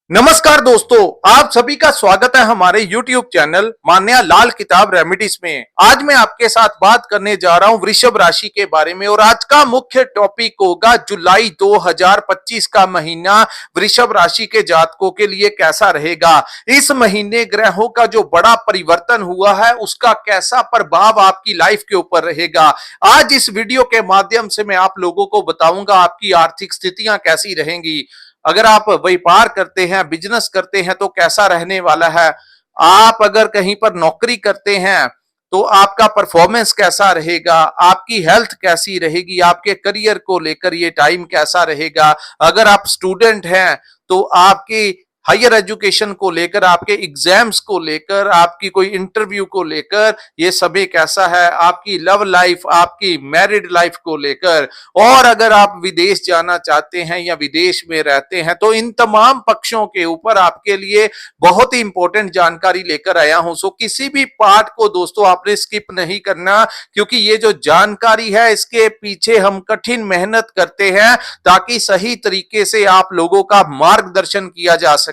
नमस्कार दोस्तों, आप सभी का स्वागत है हमारे YouTube चैनल मान्या लाल किताब रेमेडीज में। आज मैं आपके साथ बात करने जा रहा हूं वृषभ राशि के बारे में और आज का मुख्य टॉपिक होगा जुलाई 2025 का महीना वृषभ राशि के जातकों के लिए कैसा रहेगा। इस महीने ग्रहों का जो बड़ा परिवर्तन हुआ है उसका कैसा प्रभाव आपकी लाइफ के ऊपर रहेगा। आज इस वीडियो के माध्यम से मैं आप लोगों को बताऊंगा आपकी आर्थिक स्थितियां कैसी रहेंगी। अगर आप व्यापार करते हैं, बिजनेस करते हैं तो कैसा रहने वाला है। आप अगर कहीं पर नौकरी करते हैं तो आपका परफॉर्मेंस कैसा रहेगा, आपकी हेल्थ कैसी रहेगी, आपके करियर को लेकर ये टाइम कैसा रहेगा। अगर आप स्टूडेंट हैं तो आपकी हायर एजुकेशन को लेकर, आपके एग्जाम्स को लेकर, आपकी कोई इंटरव्यू को लेकर ये सभी कैसा है, आपकी लव लाइफ, आपकी मैरिड लाइफ को लेकर। और अगर आप विदेश जाना चाहते हैं या विदेश में रहते हैं तो इन तमाम पक्षों के ऊपर आपके लिए बहुत ही इंपॉर्टेंट जानकारी लेकर आया हूं। सो किसी भी पार्ट को दोस्तों आपने स्किप नहीं करना, क्योंकि ये जो जानकारी है इसके पीछे हम कठिन मेहनत करते हैं ताकि सही तरीके से आप लोगों का मार्गदर्शन किया जा सके।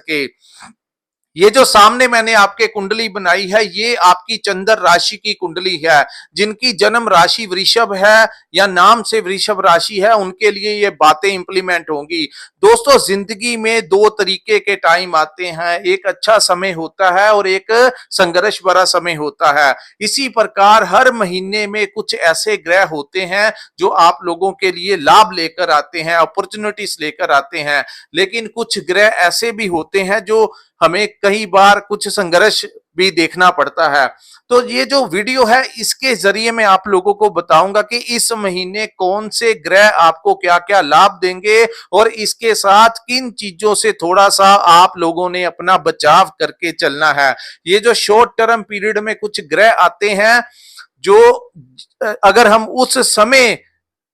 ये जो सामने मैंने आपके कुंडली बनाई है ये आपकी चंद्र राशि की कुंडली है। जिनकी जन्म राशि वृषभ है या नाम से वृषभ राशि है उनके लिए ये बातें इंप्लीमेंट होंगी। दोस्तों, जिंदगी में दो तरीके के टाइम आते हैं, एक अच्छा समय होता है और एक संघर्ष भरा समय होता है। इसी प्रकार हर महीने में कुछ ऐसे ग्रह होते हैं जो आप लोगों के लिए लाभ लेकर आते हैं, अपॉर्चुनिटीज लेकर आते हैं। लेकिन कुछ ग्रह ऐसे भी होते हैं जो हमें कई बार कुछ संघर्ष भी देखना पड़ता है। तो ये जो वीडियो है इसके जरिए मैं आप लोगों को बताऊंगा कि इस महीने कौन से ग्रह आपको क्या क्या लाभ देंगे और इसके साथ किन चीजों से थोड़ा सा आप लोगों ने अपना बचाव करके चलना है। ये जो शॉर्ट टर्म पीरियड में कुछ ग्रह आते हैं जो अगर हम उस समय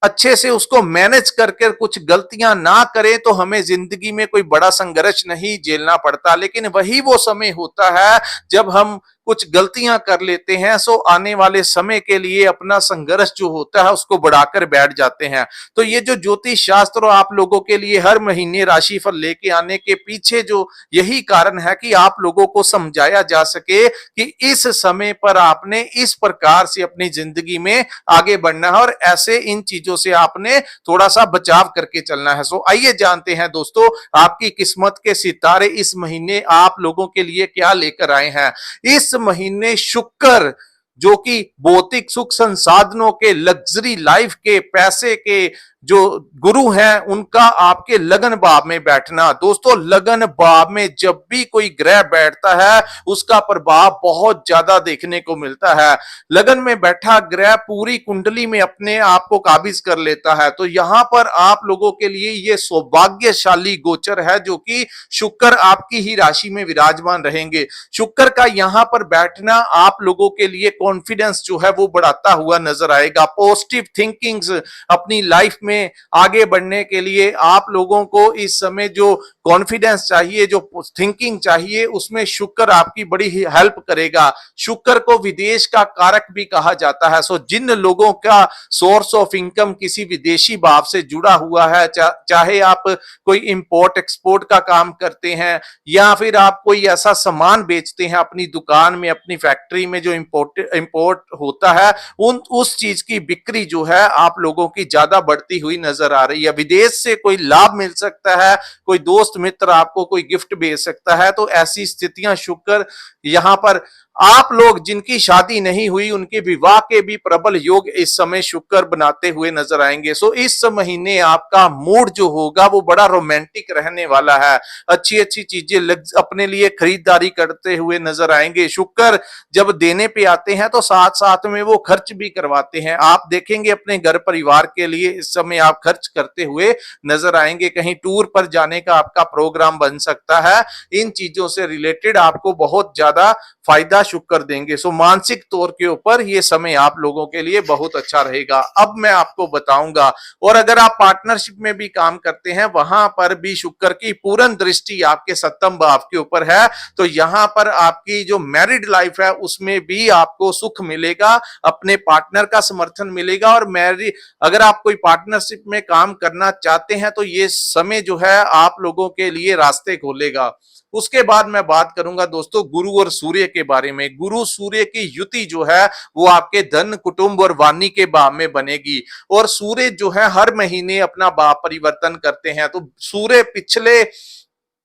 अच्छे से उसको मैनेज करके कुछ गलतियां ना करें तो हमें जिंदगी में कोई बड़ा संघर्ष नहीं झेलना पड़ता। लेकिन वही वो समय होता है जब हम कुछ गलतियां कर लेते हैं सो आने वाले समय के लिए अपना संघर्ष जो होता है उसको बढ़ाकर बैठ जाते हैं। तो ये जो ज्योतिष शास्त्र आप लोगों के लिए हर महीने राशिफल लेके आने के पीछे जो यही कारण है कि आप लोगों को समझाया जा सके कि इस समय पर आपने इस प्रकार से अपनी जिंदगी में आगे बढ़ना है और ऐसे इन चीजों से आपने थोड़ा सा बचाव करके चलना है। सो आइए जानते हैं दोस्तों आपकी किस्मत के सितारे इस महीने आप लोगों के लिए क्या लेकर आए हैं। इस महीने शुक्र जो कि भौतिक सुख संसाधनों के, लग्जरी लाइफ के, पैसे के जो गुरु हैं उनका आपके लगन भाव में बैठना। दोस्तों, लगन भाव में जब भी कोई ग्रह बैठता है उसका प्रभाव बहुत ज्यादा देखने को मिलता है। लगन में बैठा ग्रह पूरी कुंडली में अपने आप को काबिज कर लेता है। तो यहां पर आप लोगों के लिए ये सौभाग्यशाली गोचर है जो कि शुक्र आपकी ही राशि में विराजमान रहेंगे। शुक्र का यहां पर बैठना आप लोगों के लिए कॉन्फिडेंस जो है वो बढ़ाता हुआ नजर आएगा। पॉजिटिव थिंकिंग्स अपनी लाइफ में आगे बढ़ने के लिए आप लोगों को इस समय जो कॉन्फिडेंस चाहिए, जो थिंकिंग चाहिए, उसमें शुक्र आपकी बड़ी ही हेल्प करेगा। शुक्र को विदेश का कारक भी कहा जाता है। सो जिन लोगों का सोर्स ऑफ इनकम किसी विदेशी भाव से जुड़ा हुआ है, चाहे आप कोई इंपोर्ट एक्सपोर्ट का काम करते हैं या फिर आप कोई ऐसा सामान बेचते हैं अपनी दुकान में, अपनी फैक्ट्री में जो इंपोर्ट होता है, उस चीज की बिक्री जो है आप लोगों की ज्यादा बढ़ती हुई नजर आ रही है। विदेश से कोई लाभ मिल सकता है, कोई दोस्त मित्र आपको कोई गिफ्ट भेज सकता है। तो ऐसी स्थितियां शुक्र यहां पर आप लोग जिनकी शादी नहीं हुई उनके विवाह के भी प्रबल योग इस समय शुक्र बनाते हुए नजर आएंगे। सो इस महीने आपका मूड जो होगा वो बड़ा रोमांटिक रहने वाला है। अच्छी अच्छी चीजें अपने लिए खरीदारी करते हुए नजर आएंगे। शुक्र जब देने पे आते हैं तो साथ साथ में वो खर्च भी करवाते हैं। आप देखेंगे अपने घर परिवार के लिए इस समय आप खर्च करते हुए नजर आएंगे। कहीं टूर पर जाने का आपका प्रोग्राम बन सकता है। इन चीजों से रिलेटेड आपको बहुत ज्यादा फायदा शुक्र देंगे। सो मानसिक तौर के ऊपर ये समय आप लोगों के लिए बहुत अच्छा रहेगा। अब मैं आपको बताऊंगा, और अगर आप पार्टनरशिप में भी काम करते हैं वहां पर भी शुक्र की पूर्ण दृष्टि आपके सप्तम भाव के ऊपर है, तो यहां पर आपकी जो मैरिड लाइफ है उसमें भी आपको सुख मिलेगा, अपने पार्टनर का समर्थन मिलेगा। और मैरिज, अगर आप कोई पार्टनरशिप में काम करना चाहते हैं तो ये समय जो है आप लोगों के लिए रास्ते खोलेगा। उसके बाद मैं बात करूंगा दोस्तों गुरु और सूर्य के बारे में। गुरु सूर्य की युति जो है वो आपके धन, कुटुंब और वाणी के भाव में बनेगी। और सूर्य जो है हर महीने अपना भाव परिवर्तन करते हैं, तो सूर्य पिछले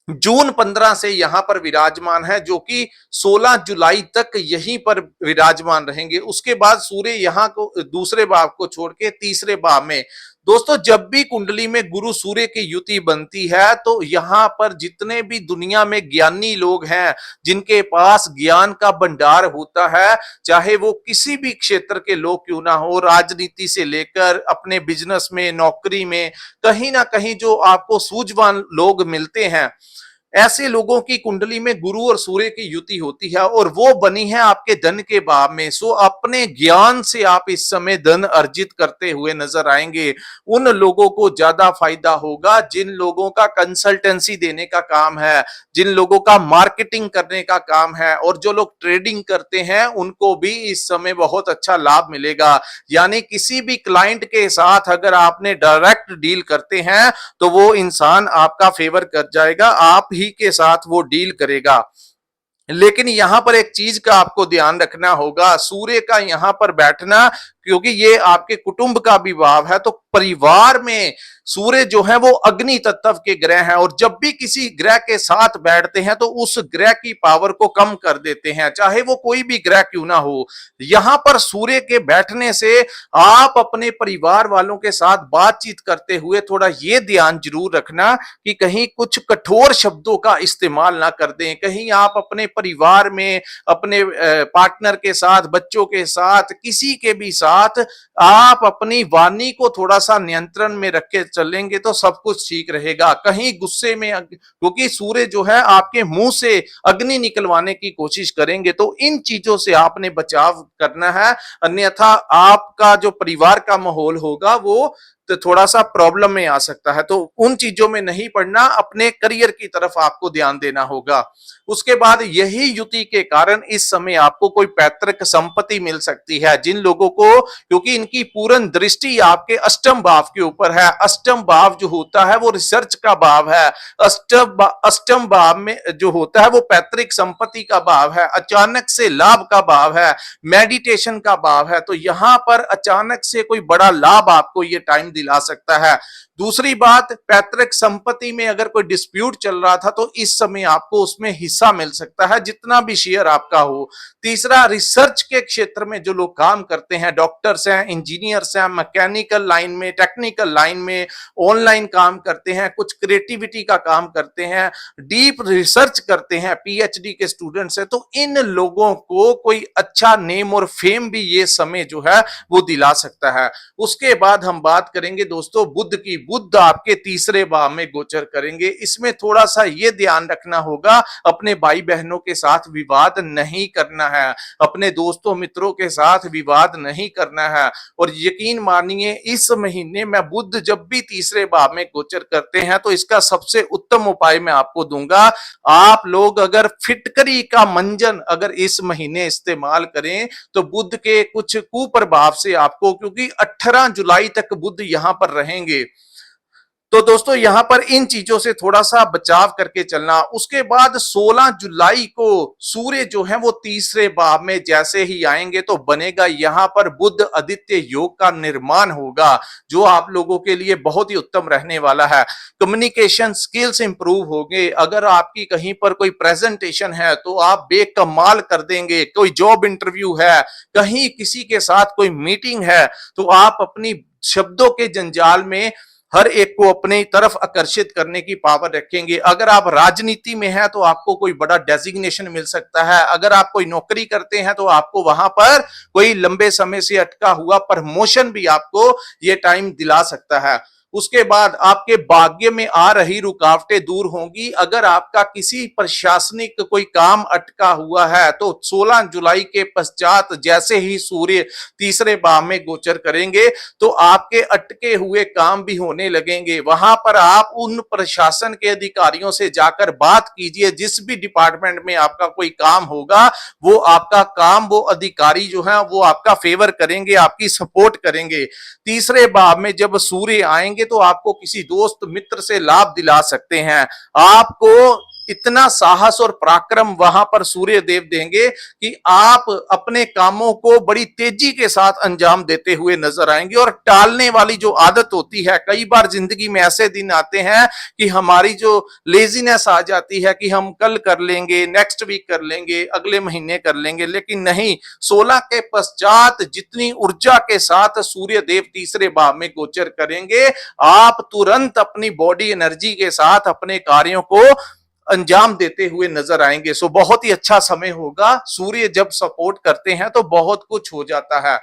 जून 15 से यहां पर विराजमान है, जो कि 16 जुलाई तक यहीं पर विराजमान रहेंगे। उसके बाद सूर्य यहां को दूसरे भाव को छोड़ के तीसरे भाव में। दोस्तों जब भी कुंडली में गुरु सूर्य की युति बनती है तो यहां पर जितने भी दुनिया में ज्ञानी लोग हैं, जिनके पास ज्ञान का भंडार होता है, चाहे वो किसी भी क्षेत्र के लोग क्यों ना हो, राजनीति से लेकर अपने बिजनेस में, नौकरी में, कहीं ना कहीं जो आपको सूझवान लोग मिलते हैं, ऐसे लोगों की कुंडली में गुरु और सूर्य की युति होती है और वो बनी है आपके धन के भाव में। सो अपने ज्ञान से आप इस समय धन अर्जित करते हुए नजर आएंगे। उन लोगों को ज्यादा फायदा होगा जिन लोगों का कंसल्टेंसी देने का काम है, जिन लोगों का मार्केटिंग करने का काम है, और जो लोग ट्रेडिंग करते हैं उनको भी इस समय बहुत अच्छा लाभ मिलेगा। यानी किसी भी क्लाइंट के साथ अगर आपने डायरेक्ट डील करते हैं तो वो इंसान आपका फेवर कर जाएगा, आप ही के साथ वो डील करेगा। लेकिन यहां पर एक चीज का आपको ध्यान रखना होगा, सूर्य का यहां पर बैठना, क्योंकि ये आपके कुटुंब का भी भाव है, तो परिवार में सूर्य जो है वो अग्नि तत्व के ग्रह हैं, और जब भी किसी ग्रह के साथ बैठते हैं तो उस ग्रह की पावर को कम कर देते हैं, चाहे वो कोई भी ग्रह क्यों ना हो। यहां पर सूर्य के बैठने से आप अपने परिवार वालों के साथ बातचीत करते हुए थोड़ा ये ध्यान जरूर रखना कि कहीं कुछ कठोर शब्दों का इस्तेमाल ना कर दें। कहीं आप अपने परिवार में, अपने पार्टनर के साथ, बच्चों के साथ, किसी के भी साथ आप अपनी वाणी को थोड़ा सा नियंत्रण में रख के चलेंगे तो सब कुछ ठीक रहेगा। कहीं गुस्से में, क्योंकि सूर्य जो है आपके मुंह से अग्नि निकलवाने की कोशिश करेंगे, तो इन चीजों से आपने बचाव करना है, अन्यथा आपका जो परिवार का माहौल होगा वो तो थोड़ा सा प्रॉब्लम में आ सकता है। तो उन चीजों में नहीं पड़ना, अपने करियर की तरफ आपको ध्यान देना होगा। उसके बाद यही युति के कारण इस समय आपको कोई पैतृक संपत्ति मिल सकती है। जिन लोगों को, क्योंकि इनकी पूर्ण दृष्टि आपके अष्टम भाव के ऊपर है, अष्टम भाव जो होता है वो रिसर्च का भाव है, अष्टम भाव में जो होता है वो पैतृक संपत्ति का भाव है, अचानक से लाभ का भाव है, मेडिटेशन का भाव है। तो यहां पर अचानक से कोई बड़ा लाभ आपको ये टाइम दिला सकता है। दूसरी बात, पैतृक संपत्ति में अगर कोई डिस्प्यूट चल रहा था तो इस समय आपको उसमें हिस्सा मिल सकता है, जितना भी शेयर आपका हो। तीसरा, रिसर्च के क्षेत्र में जो लोग काम करते हैं, डॉक्टर्स हैं, इंजीनियर्स हैं, मैकेनिकल लाइन में, टेक्निकल लाइन में, ऑनलाइन काम करते हैं, कुछ क्रिएटिविटी का काम करते हैं, डीप रिसर्च करते हैं, पीएचडी के स्टूडेंट्स हैं, तो इन लोगों को कोई अच्छा नेम और फेम भी ये समय जो है वो दिला सकता है। उसके बाद हम बात करेंगे दोस्तों बुध की। बुध आपके तीसरे भाव में गोचर करेंगे। इसमें थोड़ा सा ये ध्यान रखना होगा, अपने भाई बहनों के साथ विवाद नहीं करना है, अपने दोस्तों मित्रों के साथ विवाद नहीं करना है। और यकीन मानिए इस महीने में बुध जब भी तीसरे भाव में गोचर करते हैं तो इसका सबसे उत्तम उपाय मैं आपको दूंगा। आप लोग अगर फिटकरी का मंजन अगर इस महीने इस्तेमाल करें तो बुध के कुछ कुप्रभाव से आपको, क्योंकि 18 जुलाई तक बुध यहां पर रहेंगे, तो दोस्तों यहां पर इन चीजों से थोड़ा सा बचाव करके चलना। उसके बाद 16 जुलाई को सूर्य जो है वो तीसरे भाव में जैसे ही आएंगे तो बनेगा यहां पर बुध आदित्य योग का निर्माण होगा, जो आप लोगों के लिए बहुत ही उत्तम रहने वाला है। कम्युनिकेशन स्किल्स इंप्रूव होंगे। अगर आपकी कहीं पर कोई प्रेजेंटेशन है तो आप बेकमाल कर देंगे। कोई जॉब इंटरव्यू है, कहीं किसी के साथ कोई मीटिंग है, तो आप अपनी शब्दों के जंजाल में हर एक को अपनी तरफ आकर्षित करने की पावर रखेंगे। अगर आप राजनीति में हैं तो आपको कोई बड़ा डेजिग्नेशन मिल सकता है। अगर आप कोई नौकरी करते हैं तो आपको वहां पर कोई लंबे समय से अटका हुआ प्रमोशन भी आपको ये टाइम दिला सकता है। उसके बाद आपके भाग्य में आ रही रुकावटें दूर होंगी। अगर आपका किसी प्रशासनिक कोई काम अटका हुआ है तो 16 जुलाई के पश्चात जैसे ही सूर्य तीसरे भाव में गोचर करेंगे तो आपके अटके हुए काम भी होने लगेंगे। वहां पर आप उन प्रशासन के अधिकारियों से जाकर बात कीजिए, जिस भी डिपार्टमेंट में आपका कोई काम होगा वो आपका काम वो अधिकारी जो है वो आपका फेवर करेंगे, आपकी सपोर्ट करेंगे। तीसरे भाव में जब सूर्य आएंगे तो आपको किसी दोस्त मित्र से लाभ दिला सकते हैं। आपको इतना साहस और पराक्रम वहां पर सूर्य देव देंगे कि आप अपने कामों को बड़ी तेजी के साथ अंजाम देते हुए नजर आएंगे। और टालने वाली जो आदत होती है, कई बार जिंदगी में ऐसे दिन आते हैं कि हमारी जो लेजीनेस आ जाती है कि हम कल कर लेंगे, नेक्स्ट वीक कर लेंगे, अगले महीने कर लेंगे, लेकिन नहीं, 16 के पश्चात जितनी ऊर्जा के साथ सूर्य देव तीसरे भाव में गोचर करेंगे, आप तुरंत अपनी बॉडी एनर्जी के साथ अपने कार्यों को अंजाम देते हुए नजर आएंगे। सो बहुत ही अच्छा समय होगा। सूर्य जब सपोर्ट करते हैं तो बहुत कुछ हो जाता है,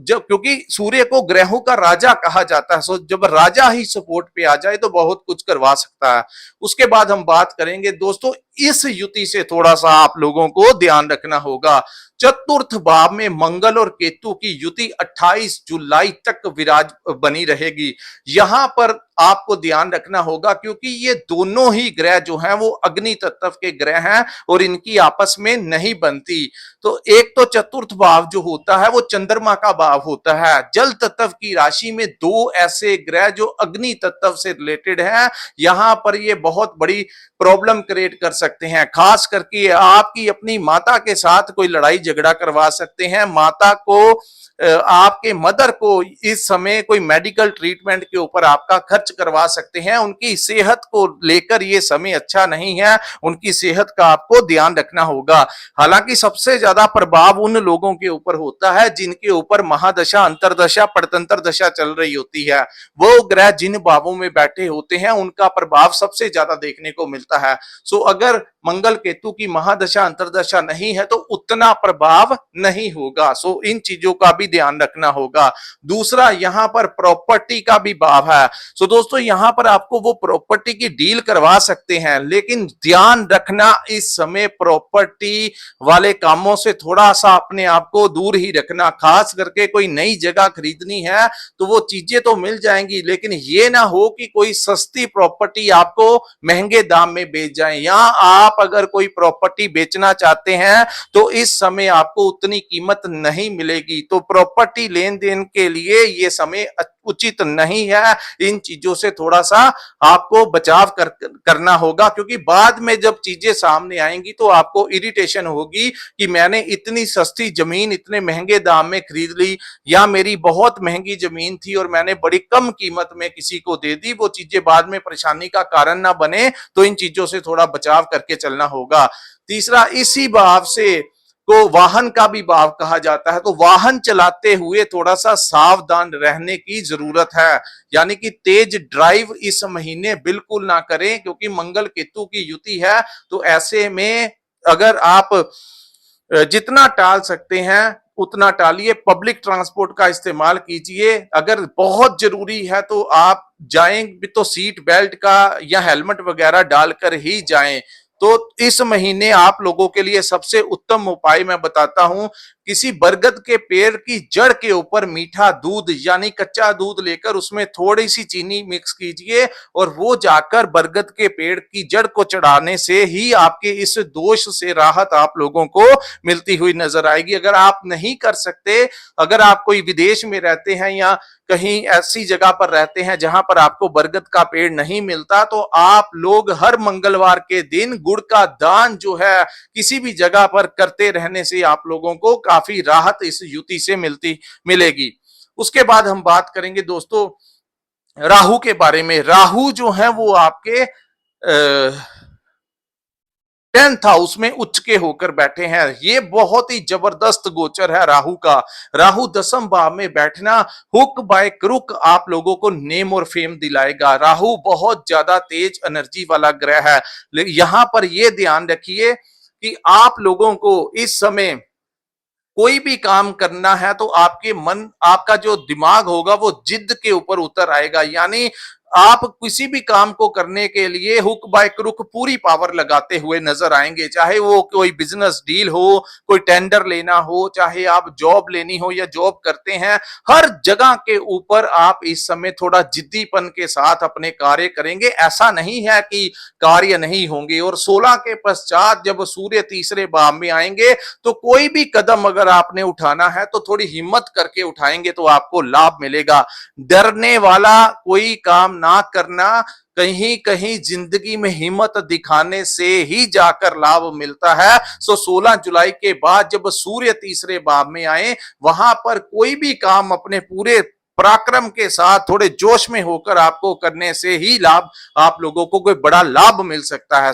जब क्योंकि सूर्य को ग्रहों का राजा कहा जाता है। सो जब राजा ही सपोर्ट पे आ जाए तो बहुत कुछ करवा सकता है। उसके बाद हम बात करेंगे दोस्तों, इस युति से थोड़ा सा आप लोगों को ध्यान रखना होगा। चतुर्थ भाव में मंगल और केतु की युति 28 जुलाई तक विराज बनी रहेगी। यहां पर आपको ध्यान रखना होगा क्योंकि ये दोनों ही ग्रह जो हैं वो अग्नि तत्व के ग्रह हैं और इनकी आपस में नहीं बनती। तो एक तो चतुर्थ भाव जो होता है वो चंद्रमा का भाव होता है। जल तत्व की राशि में दो ऐसे ग्रह जो अग्नि तत्व से रिलेटेड हैं, यहां पर ये बहुत बड़ी प्रॉब्लम क्रिएट कर सकते हैं। खास करके आपकी अपनी माता के साथ कोई लड़ाई झगड़ा करवा सकते हैं। माता को आपके मदर को इस समय कोई मेडिकल ट्रीटमेंट के ऊपर आपका खर्च करवा सकते हैं। उनकी सेहत को लेकर ये समय अच्छा नहीं है, उनकी सेहत का आपको ध्यान रखना होगा। हालांकि सबसे ज्यादा प्रभाव उन लोगों के ऊपर होता है जिनके ऊपर महादशा, अंतरदशा, परतंत्र दशा चल रही होती है। वो ग्रह जिन भावों में बैठे होते हैं उनका प्रभाव सबसे ज्यादा देखने को मिलता है। सो अगर मंगल केतु की महादशा, अंतरदशा नहीं है तो उतना प्रभाव नहीं होगा। सो इन चीजों का भी ध्यान रखना होगा। दूसरा, यहां पर प्रॉपर्टी का भी भाव है। सो दोस्तों, यहां पर आपको वो प्रॉपर्टी की डील करवा सकते हैं, लेकिन ध्यान रखना इस समय प्रॉपर्टी वाले कामों से थोड़ा सा अपने आप को दूर ही रखना। खास करके कोई नई जगह खरीदनी है तो वो चीजें तो मिल जाएंगी, लेकिन ये ना हो कि कोई सस्ती प्रॉपर्टी आपको महंगे दाम में बेच जाए। या आप अगर कोई प्रॉपर्टी बेचना चाहते हैं तो इस समय आपको उतनी कीमत नहीं मिलेगी। तो प्रॉपर्टी लेन देन के लिए ये समय उचित नहीं है। इन चीजों से थोड़ा सा आपको बचाव करना होगा, क्योंकि बाद में जब चीजें सामने आएंगी तो आपको इरिटेशन होगी कि मैंने इतनी सस्ती जमीन इतने महंगे दाम में खरीद ली, या मेरी बहुत महंगी जमीन थी और मैंने बड़ी कम कीमत में किसी को दे दी। वो चीजें बाद में परेशानी का कारण ना बने, तो इन चीजों से थोड़ा बचाव करके चलना होगा। तीसरा, इसी भाव से को वाहन का भी भाव कहा जाता है, तो वाहन चलाते हुए थोड़ा सा सावधान रहने की जरूरत है। यानी कि तेज ड्राइव इस महीने बिल्कुल ना करें, क्योंकि मंगल केतु की युति है। तो ऐसे में अगर आप जितना टाल सकते हैं उतना टालिए। पब्लिक ट्रांसपोर्ट का इस्तेमाल कीजिए। अगर बहुत जरूरी है तो आप जाएं भी तो सीट बेल्ट का या हेलमेट वगैरह डालकर ही जाएं। तो इस महीने आप लोगों के लिए सबसे उत्तम उपाय मैं बताता हूं, किसी बरगद के पेड़ की जड़ के ऊपर मीठा दूध यानी कच्चा दूध लेकर उसमें थोड़ी सी चीनी मिक्स कीजिए और वो जाकर बरगद के पेड़ की जड़ को चढ़ाने से ही आपके इस दोष से राहत आप लोगों को मिलती हुई नजर आएगी। अगर आप नहीं कर सकते, अगर आप कोई विदेश में रहते हैं या कहीं ऐसी जगह पर रहते हैं जहां पर आपको बरगद का पेड़ नहीं मिलता, तो आप लोग हर मंगलवार के दिन गुड़ का दान जो है किसी भी जगह पर करते रहने से आप लोगों को काफी राहत इस युति से मिलेगी। उसके बाद हम बात करेंगे दोस्तों राहु के बारे में। राहु जो है वो आपके 10th हाउस में उच्च के होकर बैठे हैं। ये बहुत ही जबरदस्त गोचर है राहु का। राहु 10th भाव में बैठना हुक बाय क्रुक आप लोगों को नेम और फेम दिलाएगा। राहु बहुत ज्यादा तेज एनर्जी वाला ग्रह है। यहां पर यह ध्यान रखिए कि आप लोगों को इस समय कोई भी काम करना है तो आपके मन, आपका जो दिमाग होगा वो जिद के ऊपर उतर आएगा। यानी आप किसी भी काम को करने के लिए हुक बाय क्रुक पूरी पावर लगाते हुए नजर आएंगे, चाहे वो कोई बिजनेस डील हो, कोई टेंडर लेना हो, चाहे आप जॉब लेनी हो या जॉब करते हैं, हर जगह के ऊपर आप इस समय थोड़ा जिद्दीपन के साथ अपने कार्य करेंगे। ऐसा नहीं है कि कार्य नहीं होंगे। और 16 के पश्चात जब सूर्य तीसरे भाव में आएंगे तो कोई भी कदम अगर आपने उठाना है तो थोड़ी हिम्मत करके उठाएंगे तो आपको लाभ मिलेगा। डरने वाला कोई काम ना करना, कहीं कहीं जिंदगी में हिम्मत दिखाने से ही जाकर लाभ मिलता है। 16 जुलाई के बाद जब सूर्य तीसरे भाव में आए, वहां पर कोई भी काम अपने पूरे पराक्रम के साथ थोड़े जोश में होकर आपको करने से ही लाभ, आप लोगों को कोई बड़ा लाभ मिल सकता है।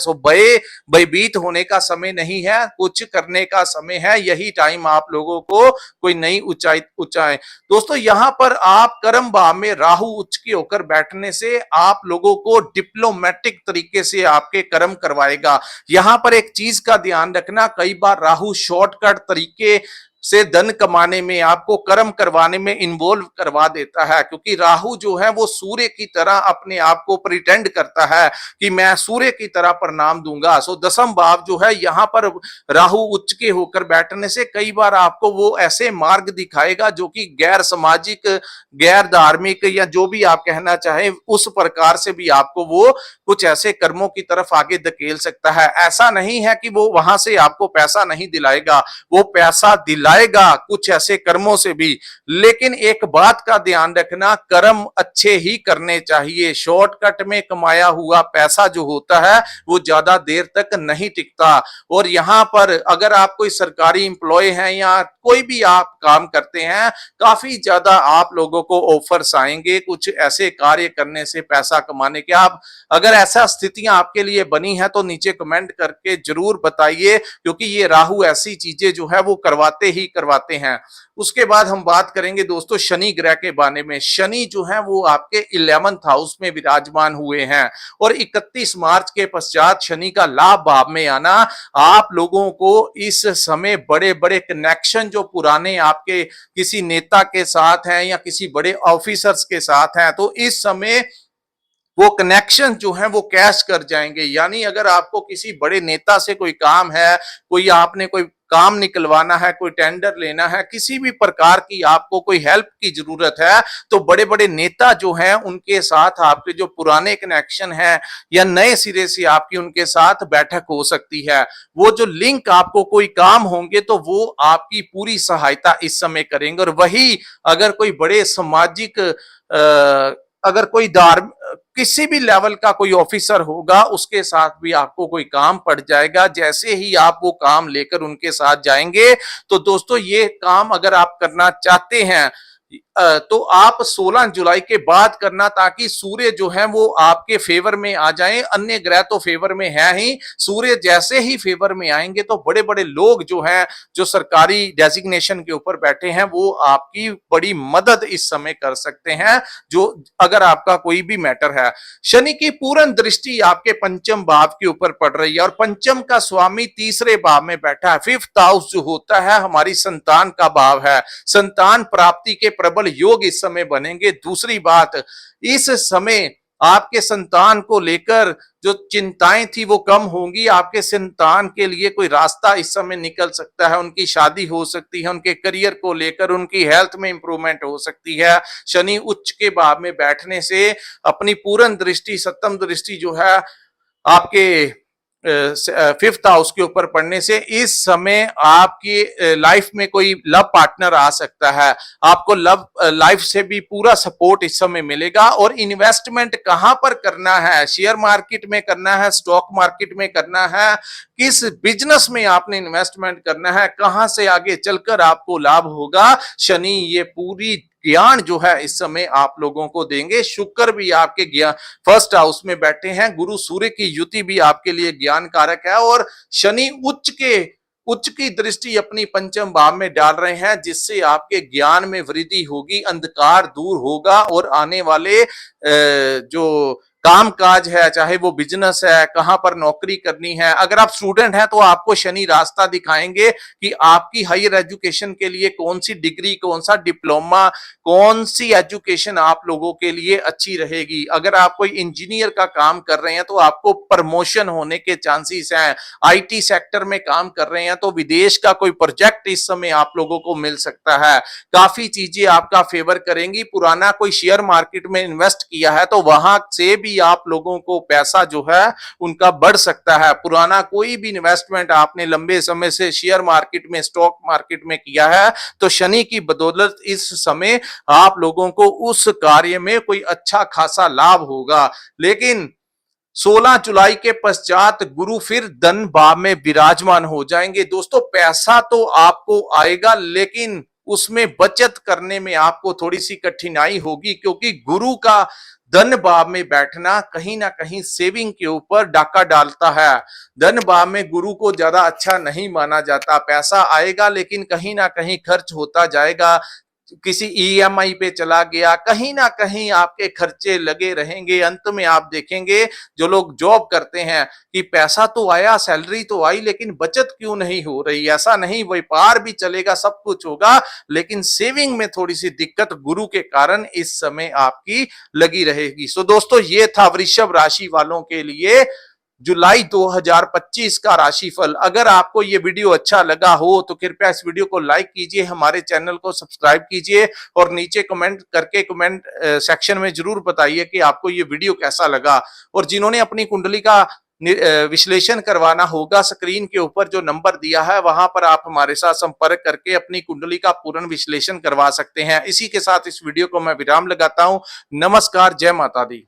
भयभीत होने का समय नहीं है, कुछ करने का समय है। यही टाइम आप लोगों को कोई नई ऊंचाई दोस्तों, यहां पर आप कर्म भाव में राहु उच्च के होकर बैठने से आप लोगों को डिप्लोमेटिक तरीके से आपके कर्म करवाएगा। यहां पर एक चीज का ध्यान रखना, कई बार राहु शॉर्टकट तरीके से धन कमाने में, आपको कर्म करवाने में इन्वॉल्व करवा देता है, क्योंकि राहु जो है वो सूर्य की तरह अपने आप को प्रिटेंड करता है कि मैं सूर्य की तरह परिणाम दूंगा। दसम भाव जो है, यहां पर राहु उच्च के होकर बैठने से कई बार आपको वो ऐसे मार्ग दिखाएगा जो कि गैर सामाजिक, गैर धार्मिक या जो भी आप कहना चाहे उस प्रकार से भी आपको वो कुछ ऐसे कर्मों की तरफ आगे धकेल सकता है। ऐसा नहीं है कि वो वहां से आपको पैसा नहीं दिलाएगा, वो पैसा दिलाएगा कुछ ऐसे कर्मों से भी। लेकिन एक बात का ध्यान रखना, कर्म अच्छे ही करने चाहिए। शॉर्टकट में कमाया हुआ पैसा जो होता है वो ज्यादा देर तक नहीं टिकता। और यहां पर अगर आप कोई सरकारी इंप्लॉय हैं या कोई भी आप काम करते हैं, काफी ज्यादा आप लोगों को ऑफर्स आएंगे कुछ ऐसे कार्य करने से पैसा कमाने के। आप अगर ऐसा स्थितियां आपके लिए बनी है तो नीचे कमेंट करके जरूर बताइए, क्योंकि ये राहु ऐसी चीजें जो है वो करवाते ही करवाते हैं। उसके बाद हम बात करेंगे दोस्तों शनि ग्रह के बारे में। शनि जो है वो आपके 11th हाउस में विराजमान हुए हैं और 31 मार्च के पश्चात शनि का लाभ भाव में आना आप लोगों को इस समय बड़े बड़े कनेक्शन जो पुराने आपके किसी नेता के साथ हैं या किसी बड़े ऑफिसर्स के साथ हैं, तो इस समय वो कनेक्शन जो है वो कैश कर जाएंगे। यानी अगर आपको किसी बड़े नेता से कोई काम है, कोई आपने कोई काम निकलवाना है, कोई टेंडर लेना है, किसी भी प्रकार की आपको कोई हेल्प की जरूरत है, तो बड़े बड़े नेता जो हैं उनके साथ आपके जो पुराने कनेक्शन हैं या नए सिरे से आपकी उनके साथ बैठक हो सकती है। वो जो लिंक आपको कोई काम होंगे तो वो आपकी पूरी सहायता इस समय करेंगे। और वही अगर कोई बड़े सामाजिक अगर कोई किसी भी लेवल का कोई ऑफिसर होगा, उसके साथ भी आपको कोई काम पड़ जाएगा। जैसे ही आप वो काम लेकर उनके साथ जाएंगे तो दोस्तों ये काम अगर आप करना चाहते हैं तो आप 16 जुलाई के बाद करना, ताकि सूर्य जो है वो आपके फेवर में आ जाए। अन्य ग्रह तो फेवर में है ही, सूर्य जैसे ही फेवर में आएंगे तो बड़े बड़े लोग जो हैं, जो सरकारी डेजिग्नेशन के ऊपर बैठे हैं, वो आपकी बड़ी मदद इस समय कर सकते हैं, जो अगर आपका कोई भी मैटर है। शनि की पूर्ण दृष्टि आपके पंचम भाव के ऊपर पड़ रही है और पंचम का स्वामी तीसरे भाव में बैठा है। 5th हाउस जो होता है हमारी संतान का भाव है। संतान प्राप्ति के प्रबल योग इस समय बनेंगे। दूसरी बात, इस समय आपके संतान को लेकर जो चिंताएं थी वो कम होंगी। आपके संतान के लिए कोई रास्ता इस समय निकल सकता है, उनकी शादी हो सकती है, उनके करियर को लेकर, उनकी हेल्थ में इंप्रूवमेंट हो सकती है। शनि उच्च के भाव में बैठने से अपनी पूर्ण दृष्टि, सप्तम दृष्टि जो है आपके 5th हाउस के ऊपर पड़ने से इस समय आपकी लाइफ में कोई लव पार्टनर आ सकता है। आपको लव लाइफ से भी पूरा सपोर्ट इस समय मिलेगा। और इन्वेस्टमेंट कहां पर करना है, शेयर मार्केट में करना है, स्टॉक मार्केट में करना है, किस बिजनेस में आपने इन्वेस्टमेंट करना है, कहां से आगे चलकर आपको लाभ होगा, शनि ये पूरी ज्ञान जो है इस समय आप लोगों को देंगे। शुक्र भी आपके ज्ञान 1st हाउस में बैठे हैं, गुरु सूर्य की युति भी आपके लिए ज्ञान कारक है और शनि उच्च की दृष्टि अपनी पंचम भाव में डाल रहे हैं, जिससे आपके ज्ञान में वृद्धि होगी, अंधकार दूर होगा और आने वाले जो काम काज है, चाहे वो बिजनेस है, कहां पर नौकरी करनी है। अगर आप स्टूडेंट हैं तो आपको शनि रास्ता दिखाएंगे कि आपकी हायर एजुकेशन के लिए कौन सी डिग्री, कौन सा डिप्लोमा, कौन सी एजुकेशन आप लोगों के लिए अच्छी रहेगी। अगर आप कोई इंजीनियर का काम कर रहे हैं तो आपको प्रमोशन होने के चांसेस हैं। आईटी सेक्टर में काम कर रहे हैं तो विदेश का कोई प्रोजेक्ट इस समय आप लोगों को मिल सकता है। काफी चीजें आपका फेवर करेंगी। पुराना कोई शेयर मार्केट में इन्वेस्ट किया है तो वहां से भी आप लोगों को पैसा जो है उनका बढ़ सकता है। पुराना कोई भी इन्वेस्टमेंट आपने लंबे समय से शेयर मार्केट में, स्टॉक मार्केट में किया है तो शनि की बदौलत इस समय आप लोगों को उस कार्य में कोई अच्छा खासा लाभ होगा। लेकिन 16 जुलाई के पश्चात गुरु फिर धन भाव में विराजमान हो जाएंगे। दोस्तों, पैसा तो आपको आएगा लेकिन उसमें बचत करने में आपको थोड़ी सी कठिनाई होगी, क्योंकि गुरु का धन भाव में बैठना कहीं ना कहीं सेविंग के ऊपर डाका डालता है। धन भाव में गुरु को ज्यादा अच्छा नहीं माना जाता। पैसा आएगा लेकिन कहीं ना कहीं खर्च होता जाएगा, किसी ईएमआई पे चला गया, कहीं ना कहीं आपके खर्चे लगे रहेंगे। अंत में आप देखेंगे जो लोग जॉब करते हैं कि पैसा तो आया, सैलरी तो आई, लेकिन बचत क्यों नहीं हो रही। ऐसा नहीं, व्यापार भी चलेगा, सब कुछ होगा, लेकिन सेविंग में थोड़ी सी दिक्कत गुरु के कारण इस समय आपकी लगी रहेगी। सो दोस्तों, ये था वृषभ राशि वालों के लिए जुलाई 2025 का राशिफल। अगर आपको ये वीडियो अच्छा लगा हो तो कृपया इस वीडियो को लाइक कीजिए, हमारे चैनल को सब्सक्राइब कीजिए और नीचे कमेंट करके कमेंट सेक्शन में जरूर बताइए कि आपको ये वीडियो कैसा लगा। और जिन्होंने अपनी कुंडली का विश्लेषण करवाना होगा, स्क्रीन के ऊपर जो नंबर दिया है वहां पर आप हमारे साथ संपर्क करके अपनी कुंडली का पूर्ण विश्लेषण करवा सकते हैं। इसी के साथ इस वीडियो को मैं विराम लगाता हूं। नमस्कार, जय माता दी।